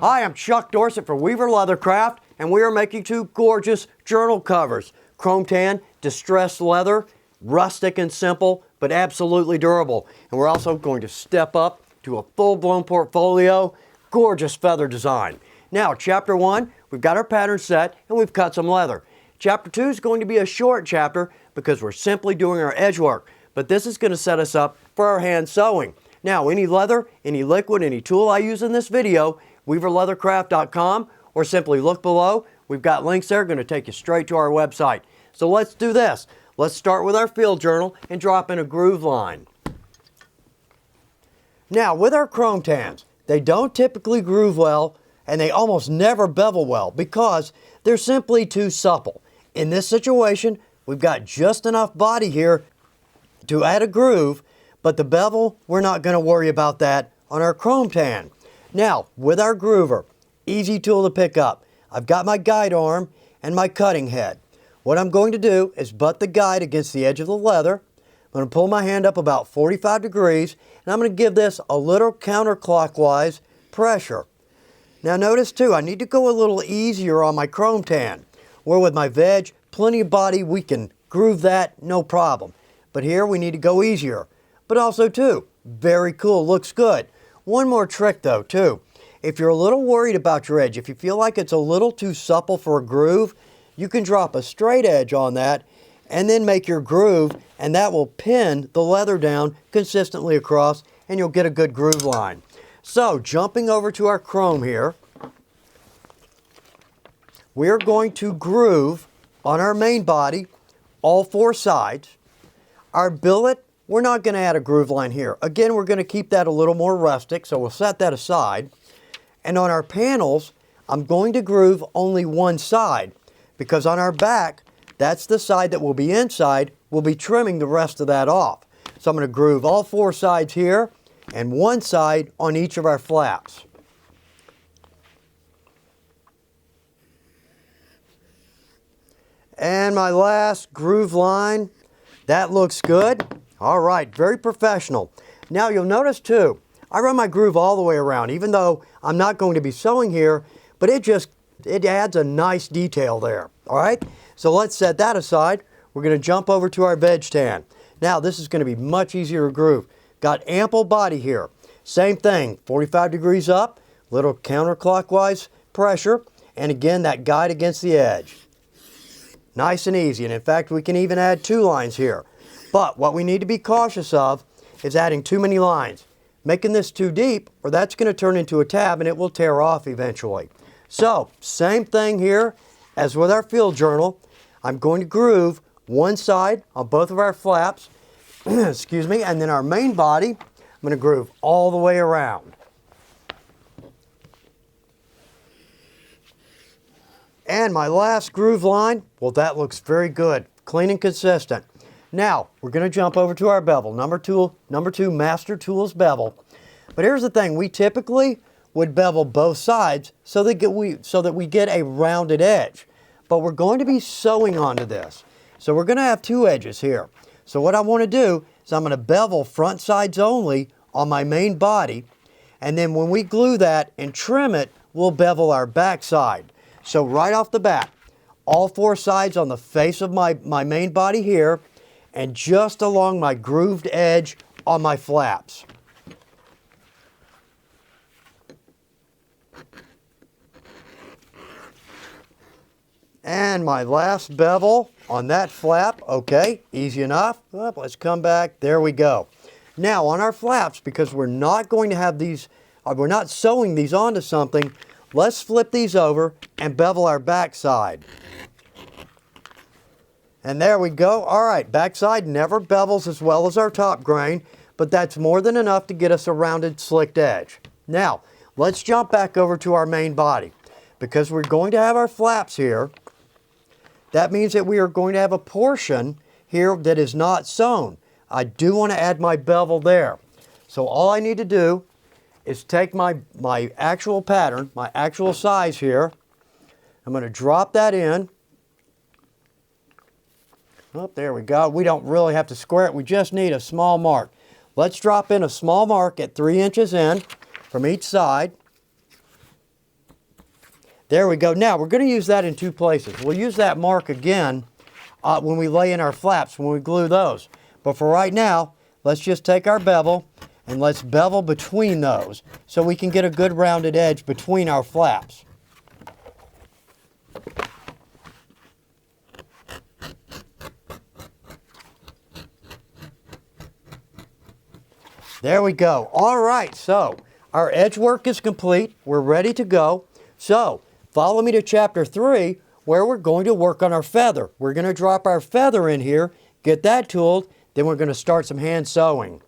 Hi, I'm Chuck Dorsett for Weaver Leathercraft, and we are making two gorgeous journal covers. Chrome tan, distressed leather, rustic and simple, but absolutely durable. And we're also going to step up to a full-blown portfolio, gorgeous feather design. Now, Chapter 1, we've got our pattern set, and we've cut some leather. Chapter 2 is going to be a short chapter because we're simply doing our edge work, but this is going to set us up for our hand sewing. Now, any leather, any liquid, any tool I use in this video, weaverleathercraft.com, or simply look below. We've got links there going to take you straight to our website. So let's do this. Let's start with our field journal and drop in a groove line. Now, with our chrome tans, they don't typically groove well and they almost never bevel well because they're simply too supple. In this situation, we've got just enough body here to add a groove, but the bevel, we're not going to worry about that on our chrome tan. Now, with our groover, easy tool to pick up. I've got my guide arm and my cutting head. What I'm going to do is butt the guide against the edge of the leather. I'm going to pull my hand up about 45 degrees, and I'm going to give this a little counterclockwise pressure. Now notice too, I need to go a little easier on my chrome tan, where with my veg, plenty of body, we can groove that, no problem. But here we need to go easier. But also too, very cool, looks good. One more trick though too. If you're a little worried about your edge, if you feel like it's a little too supple for a groove, you can drop a straight edge on that and then make your groove, and that will pin the leather down consistently across and you'll get a good groove line. So jumping over to our chrome here, we're going to groove on our main body all four sides. Our billet, we're not going to add a groove line here. Again, we're going to keep that a little more rustic, so we'll set that aside. And on our panels, I'm going to groove only one side because on our back, that's the side that will be inside. We'll be trimming the rest of that off. So I'm going to groove all four sides here and one side on each of our flaps. And my last groove line, that looks good. All right, very professional. Now you'll notice too, I run my groove all the way around, even though I'm not going to be sewing here, but it adds a nice detail there, all right? So let's set that aside. We're gonna jump over to our veg tan. Now this is gonna be much easier to groove. Got ample body here. Same thing, 45 degrees up, little counterclockwise pressure, and again, that guide against the edge. Nice and easy, and in fact, we can even add two lines here. But what we need to be cautious of is adding too many lines. Making this too deep, or that's going to turn into a tab and it will tear off eventually. So, same thing here as with our field journal. I'm going to groove one side on both of our flaps, excuse me, and then our main body, I'm going to groove all the way around. And my last groove line, well, that looks very good, clean and consistent. Now, we're going to jump over to our bevel, number two Master Tools bevel. But here's the thing, we typically would bevel both sides so that we get a rounded edge. But we're going to be sewing onto this. So we're going to have two edges here. So what I want to do is I'm going to bevel front sides only on my main body. And then when we glue that and trim it, we'll bevel our back side. So right off the bat, all four sides on the face of my main body here, and just along my grooved edge on my flaps. And my last bevel on that flap, okay, easy enough. Let's come back, there we go. Now on our flaps, because we're not going to have these, we're not sewing these onto something, let's flip these over and bevel our back side. And there we go. All right, backside never bevels as well as our top grain, but that's more than enough to get us a rounded, slicked edge. Now, let's jump back over to our main body. Because we're going to have our flaps here, that means that we are going to have a portion here that is not sewn. I do want to add my bevel there. So all I need to do is take my actual pattern, my actual size here. I'm going to drop that in. Oh, there we go. We don't really have to square it. We just need a small mark. Let's drop in a small mark at 3 inches in from each side. There we go. Now, we're going to use that in two places. We'll use that mark again when we lay in our flaps, when we glue those. But for right now, let's just take our bevel and let's bevel between those so we can get a good rounded edge between our flaps. There we go. All right, so our edge work is complete. We're ready to go. So follow me to chapter 3 where we're going to work on our feather. We're going to drop our feather in here, get that tooled, then we're going to start some hand sewing.